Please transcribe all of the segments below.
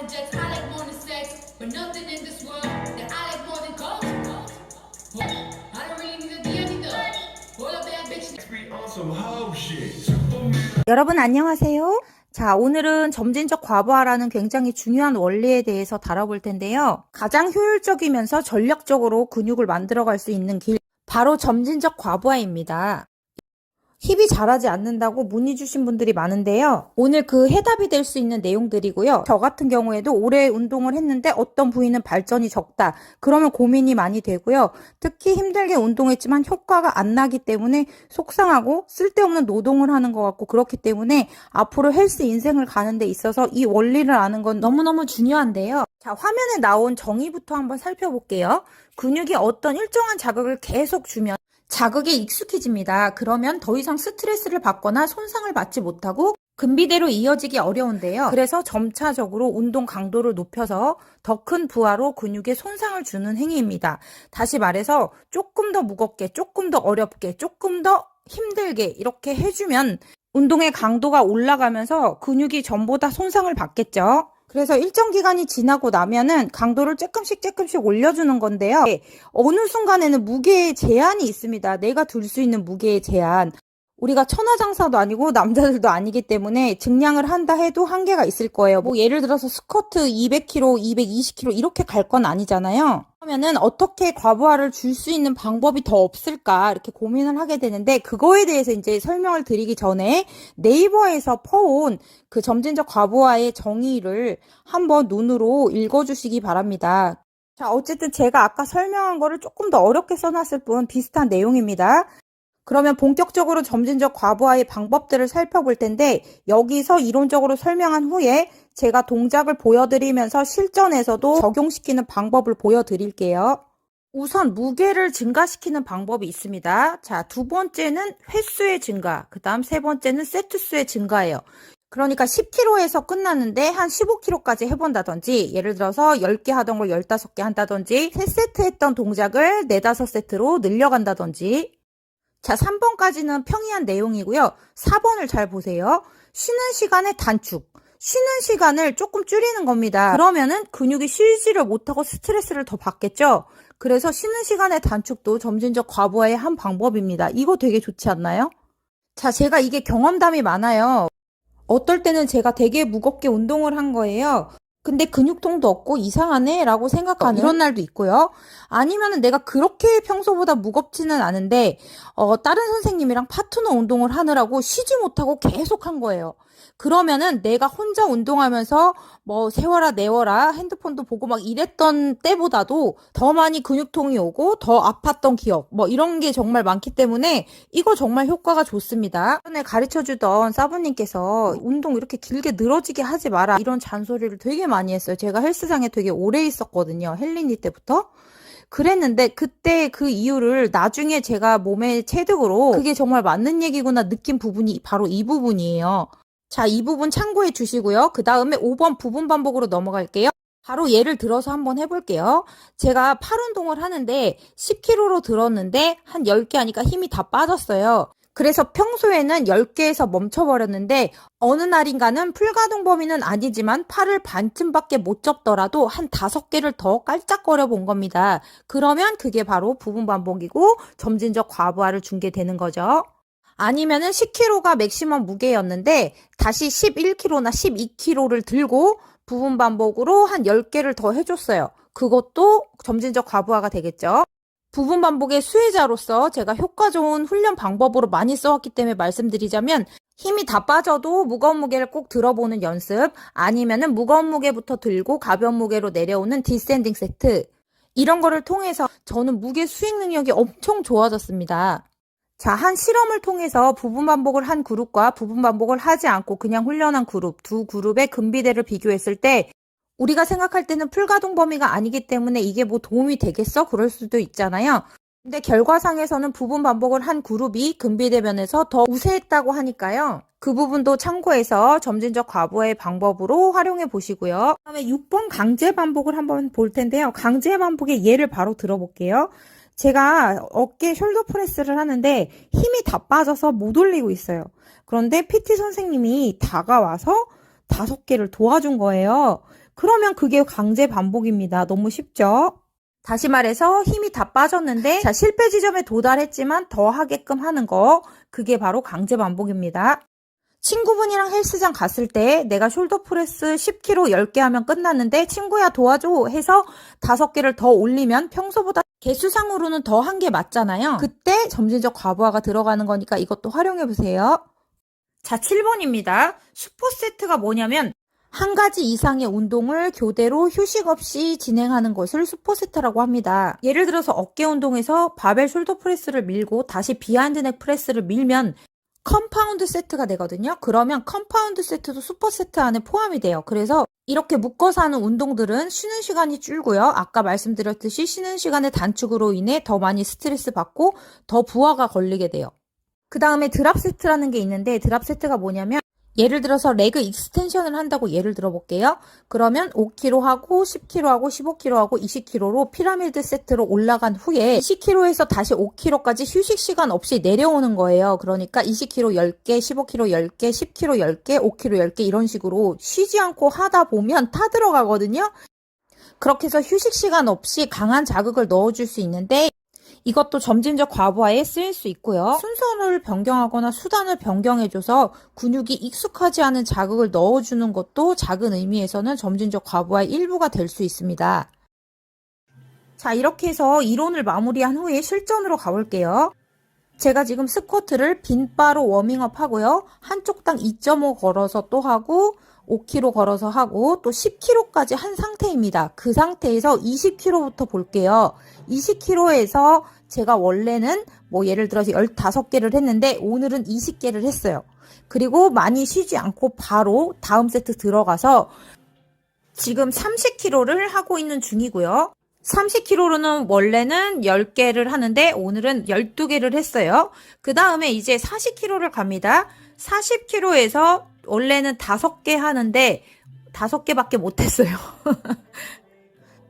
than jets, I like more than sex, but nothing in this world that I like more than coke. I don't really need a D either. All a bad bitch. Be on some hoe shit. Superman. 여러분 안녕하세요. 자, 오늘은 점진적 과부하라는 굉장히 중요한 원리에 대해서 다뤄볼 텐데요. 가장 효율적이면서 전략적으로 근육을 만들어갈 수 있는 길, 바로 점진적 과부하입니다. 힙이 자라지 않는다고 문의 주신 분들이 많은데요. 오늘 그 해답이 될 수 있는 내용들이고요. 저 같은 경우에도 오래 운동을 했는데 어떤 부위는 발전이 적다. 그러면 고민이 많이 되고요. 특히 힘들게 운동했지만 효과가 안 나기 때문에 속상하고 쓸데없는 노동을 하는 것 같고, 그렇기 때문에 앞으로 헬스 인생을 가는 데 있어서 이 원리를 아는 건 너무너무 중요한데요. 자, 화면에 나온 정의부터 한번 살펴볼게요. 근육이 어떤 일정한 자극을 계속 주면 자극에 익숙해집니다. 그러면 더 이상 스트레스를 받거나 손상을 받지 못하고 근비대로 이어지기 어려운데요. 그래서 점차적으로 운동 강도를 높여서 더 큰 부하로 근육에 손상을 주는 행위입니다. 다시 말해서 조금 더 무겁게, 조금 더 어렵게, 조금 더 힘들게 이렇게 해주면 운동의 강도가 올라가면서 근육이 전보다 손상을 받겠죠. 그래서 일정 기간이 지나고 나면은 강도를 조금씩 올려주는 건데요. 어느 순간에는 무게의 제한이 있습니다. 내가 들 수 있는 무게의 제한. 우리가 천하장사도 아니고 남자들도 아니기 때문에 증량을 한다 해도 한계가 있을 거예요. 뭐 예를 들어서 스쿼트 200kg, 220kg 이렇게 갈 건 아니잖아요. 그러면은 어떻게 과부하를 줄 수 있는 방법이 더 없을까 이렇게 고민을 하게 되는데, 그거에 대해서 이제 설명을 드리기 전에 네이버에서 퍼온 그 점진적 과부하의 정의를 한번 눈으로 읽어주시기 바랍니다. 자, 어쨌든 제가 아까 설명한 거를 조금 더 어렵게 써놨을 뿐 비슷한 내용입니다. 그러면 본격적으로 점진적 과부하의 방법들을 살펴볼 텐데, 여기서 이론적으로 설명한 후에 제가 동작을 보여드리면서 실전에서도 적용시키는 방법을 보여드릴게요. 우선 무게를 증가시키는 방법이 있습니다. 자, 두 번째는 횟수의 증가, 그 다음 세 번째는 세트 수의 증가예요. 그러니까 10kg에서 끝났는데 한 15kg까지 해본다든지, 예를 들어서 10개 하던 걸 15개 한다든지, 3세트 했던 동작을 4, 5세트로 늘려간다든지. 자, 3번까지는 평이한 내용이고요. 4번을 잘 보세요. 쉬는 시간의 단축. 쉬는 시간을 조금 줄이는 겁니다. 그러면은 근육이 쉬지를 못하고 스트레스를 더 받겠죠? 그래서 쉬는 시간의 단축도 점진적 과부하의 한 방법입니다. 이거 되게 좋지 않나요? 자, 제가 이게 경험담이 많아요. 어떨 때는 제가 되게 무겁게 운동을 한 거예요. 근데 근육통도 없고 이상하네 라고 생각하는 이런 날도 있고요. 아니면은 내가 그렇게 평소보다 무겁지는 않은데 다른 선생님이랑 파트너 운동을 하느라고 쉬지 못하고 계속 한 거예요. 그러면은 내가 혼자 운동하면서 뭐 세워라 내워라 핸드폰도 보고 막 이랬던 때보다도 더 많이 근육통이 오고 더 아팠던 기억, 뭐 이런 게 정말 많기 때문에 이거 정말 효과가 좋습니다. 전에 가르쳐주던 사부님께서 운동 이렇게 길게 늘어지게 하지 마라 이런 잔소리를 되게 많이 했어요. 제가 헬스장에 되게 오래 있었거든요. 헬린이 때부터. 그랬는데 그때 그 이유를 나중에 제가 몸의 체득으로 그게 정말 맞는 얘기구나 느낀 부분이 바로 이 부분이에요. 자, 이 부분 참고해 주시고요. 그 다음에 5번 부분 반복으로 넘어갈게요. 바로 예를 들어서 한번 해볼게요. 제가 팔 운동을 하는데 10kg로 들었는데 한 10개 하니까 힘이 다 빠졌어요. 그래서 평소에는 10개에서 멈춰버렸는데 어느 날인가는 풀가동 범위는 아니지만 팔을 반쯤밖에 못 접더라도 한 5개를 더 깔짝거려 본 겁니다. 그러면 그게 바로 부분 반복이고 점진적 과부하를 준 게 되는 거죠. 아니면은 10kg가 맥시멈 무게였는데 다시 11kg나 12kg를 들고 부분 반복으로 한 10개를 더 해줬어요. 그것도 점진적 과부하가 되겠죠. 부분 반복의 수혜자로서 제가 효과 좋은 훈련 방법으로 많이 써왔기 때문에 말씀드리자면, 힘이 다 빠져도 무거운 무게를 꼭 들어보는 연습, 아니면은 무거운 무게부터 들고 가벼운 무게로 내려오는 디센딩 세트, 이런 거를 통해서 저는 무게 수행 능력이 엄청 좋아졌습니다. 자, 한 실험을 통해서 부분 반복을 한 그룹과 부분 반복을 하지 않고 그냥 훈련한 그룹, 두 그룹의 근비대를 비교했을 때 우리가 생각할 때는 풀가동 범위가 아니기 때문에 이게 뭐 도움이 되겠어? 그럴 수도 있잖아요. 근데 결과상에서는 부분 반복을 한 그룹이 근비대 면에서 더 우세했다고 하니까요. 그 부분도 참고해서 점진적 과부하의 방법으로 활용해 보시고요. 그다음에 6번 강제 반복을 한번 볼 텐데요. 강제 반복의 예를 바로 들어볼게요. 제가 어깨 숄더 프레스를 하는데 힘이 다 빠져서 못 올리고 있어요. 그런데 PT 선생님이 다가와서 5개를 도와준 거예요. 그러면 그게 강제 반복입니다. 너무 쉽죠? 다시 말해서 힘이 다 빠졌는데 자, 실패 지점에 도달했지만 더 하게끔 하는 거, 그게 바로 강제 반복입니다. 친구분이랑 헬스장 갔을 때 내가 숄더 프레스 10kg 10개 하면 끝났는데 친구야 도와줘 해서 5개를 더 올리면 평소보다 개수상으로는 더 한 게 맞잖아요. 그때 점진적 과부하가 들어가는 거니까 이것도 활용해 보세요. 자, 7번입니다. 슈퍼세트가 뭐냐면 한 가지 이상의 운동을 교대로 휴식 없이 진행하는 것을 슈퍼세트라고 합니다. 예를 들어서 어깨 운동에서 바벨 숄더 프레스를 밀고 다시 비하인드 넥 프레스를 밀면 컴파운드 세트가 되거든요. 그러면 컴파운드 세트도 슈퍼세트 안에 포함이 돼요. 그래서 이렇게 묶어서 하는 운동들은 쉬는 시간이 줄고요. 아까 말씀드렸듯이 쉬는 시간의 단축으로 인해 더 많이 스트레스 받고 더 부하가 걸리게 돼요. 그 다음에 드랍 세트라는 게 있는데 드랍 세트가 뭐냐면 예를 들어서 레그 익스텐션을 한다고 예를 들어 볼게요. 그러면 5kg 하고 10kg 하고 15kg 하고 20kg로 피라미드 세트로 올라간 후에 20kg에서 다시 5kg까지 휴식 시간 없이 내려오는 거예요. 그러니까 20kg 10개, 15kg 10개, 10kg 10개, 5kg 10개 이런 식으로 쉬지 않고 하다 보면 타 들어가거든요. 그렇게 해서 휴식 시간 없이 강한 자극을 넣어줄 수 있는데 이것도 점진적 과부하에 쓰일 수 있고요. 순서를 변경하거나 수단을 변경해줘서 근육이 익숙하지 않은 자극을 넣어주는 것도 작은 의미에서는 점진적 과부하의 일부가 될 수 있습니다. 자, 이렇게 해서 이론을 마무리한 후에 실전으로 가볼게요. 제가 지금 스쿼트를 빈바로 워밍업 하고요. 한쪽당 2.5 걸어서 또 하고 5kg 걸어서 하고 또 10kg까지 한 상태입니다. 그 상태에서 20kg부터 볼게요. 20kg에서 제가 원래는 뭐 예를 들어서 15개를 했는데 오늘은 20개를 했어요. 그리고 많이 쉬지 않고 바로 다음 세트 들어가서 지금 30kg를 하고 있는 중이고요. 30kg로는 원래는 10개를 하는데 오늘은 12개를 했어요. 그 다음에 이제 40kg를 갑니다. 40kg에서 원래는 5개 하는데 5개밖에 못했어요.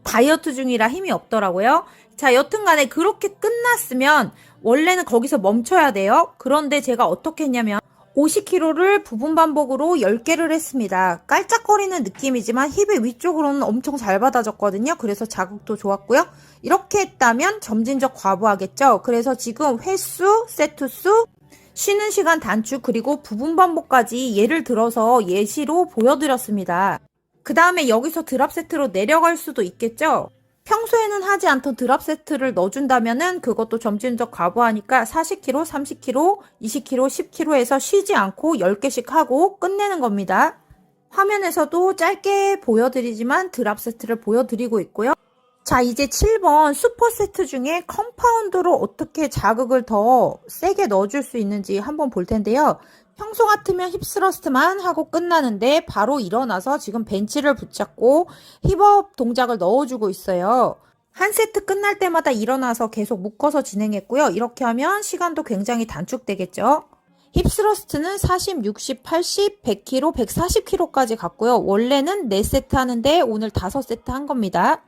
다이어트 중이라 힘이 없더라고요. 자, 여튼간에 그렇게 끝났으면 원래는 거기서 멈춰야 돼요. 그런데 제가 어떻게 했냐면 50kg를 부분 반복으로 10개를 했습니다. 깔짝거리는 느낌이지만 힙의 위쪽으로는 엄청 잘 받아졌거든요. 그래서 자극도 좋았고요. 이렇게 했다면 점진적 과부하겠죠. 그래서 지금 횟수, 세트 수, 쉬는 시간 단축 그리고 부분 반복까지 예를 들어서 예시로 보여드렸습니다. 그 다음에 여기서 드랍 세트로 내려갈 수도 있겠죠. 평소에는 하지 않던 드랍 세트를 넣어준다면은 그것도 점진적 과부하니까 40kg, 30kg, 20kg, 10kg에서 쉬지 않고 10개씩 하고 끝내는 겁니다. 화면에서도 짧게 보여드리지만 드랍 세트를 보여드리고 있고요. 자, 이제 7번 슈퍼세트 중에 컴파운드로 어떻게 자극을 더 세게 넣어줄 수 있는지 한번 볼 텐데요. 평소 같으면 힙스러스트만 하고 끝나는데 바로 일어나서 지금 벤치를 붙잡고 힙업 동작을 넣어주고 있어요. 한 세트 끝날 때마다 일어나서 계속 묶어서 진행했고요. 이렇게 하면 시간도 굉장히 단축되겠죠. 힙스러스트는 40, 60, 80, 100kg, 140kg까지 갔고요. 원래는 4세트 하는데 오늘 5세트 한 겁니다.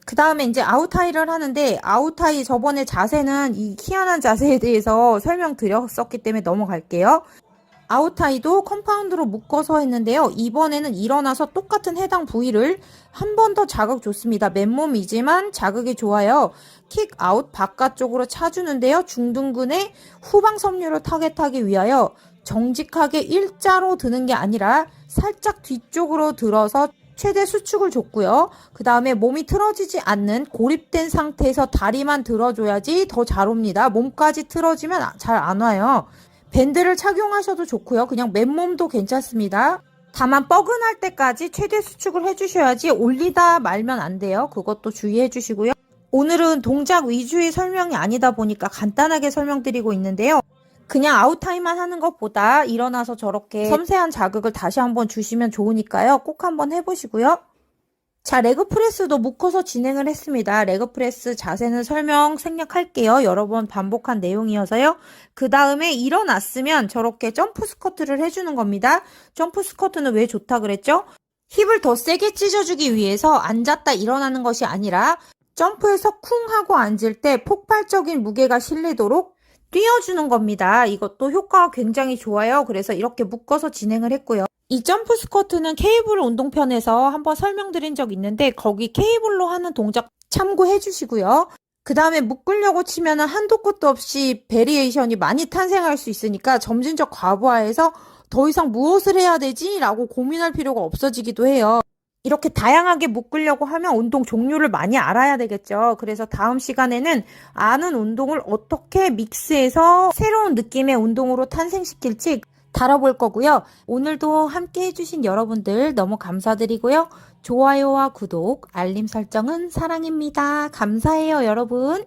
그 다음에 이제 아웃하이를 하는데 아웃하이 저번에 자세는 이 희한한 자세에 대해서 설명드렸었기 때문에 넘어갈게요. 아웃하이도 컴파운드로 묶어서 했는데요. 이번에는 일어나서 똑같은 해당 부위를 한 번 더 자극 줬습니다. 맨몸이지만 자극이 좋아요. 킥 아웃 바깥쪽으로 차주는데요. 중둔근의 후방 섬유를 타겟하기 위하여 정직하게 일자로 드는 게 아니라 살짝 뒤쪽으로 들어서 최대 수축을 줬고요. 그 다음에 몸이 틀어지지 않는 고립된 상태에서 다리만 들어줘야지 더 잘 옵니다. 몸까지 틀어지면 잘 안 와요. 밴드를 착용하셔도 좋고요. 그냥 맨몸도 괜찮습니다. 다만 뻐근할 때까지 최대 수축을 해주셔야지 올리다 말면 안 돼요. 그것도 주의해 주시고요. 오늘은 동작 위주의 설명이 아니다 보니까 간단하게 설명드리고 있는데요. 그냥 아웃타임만 하는 것보다 일어나서 저렇게 섬세한 자극을 다시 한번 주시면 좋으니까요. 꼭 한번 해보시고요. 자, 레그 프레스도 묶어서 진행을 했습니다. 레그 프레스 자세는 설명 생략할게요. 여러 번 반복한 내용이어서요. 그 다음에 일어났으면 저렇게 점프 스쿼트를 해주는 겁니다. 점프 스쿼트는 왜 좋다 그랬죠? 힙을 더 세게 찢어주기 위해서 앉았다 일어나는 것이 아니라 점프해서 쿵 하고 앉을 때 폭발적인 무게가 실리도록 띄워주는 겁니다. 이것도 효과가 굉장히 좋아요. 그래서 이렇게 묶어서 진행을 했고요. 이 점프 스쿼트는 케이블 운동편에서 한번 설명드린 적 있는데 거기 케이블로 하는 동작 참고해 주시고요. 그 다음에 묶으려고 치면은 한도 끝도 없이 베리에이션이 많이 탄생할 수 있으니까 점진적 과부하에서 더 이상 무엇을 해야 되지? 라고 고민할 필요가 없어지기도 해요. 이렇게 다양하게 묶으려고 하면 운동 종류를 많이 알아야 되겠죠. 그래서 다음 시간에는 아는 운동을 어떻게 믹스해서 새로운 느낌의 운동으로 탄생시킬지 다뤄볼 거고요. 오늘도 함께 해주신 여러분들 너무 감사드리고요. 좋아요와 구독, 알림 설정은 사랑입니다. 감사해요, 여러분.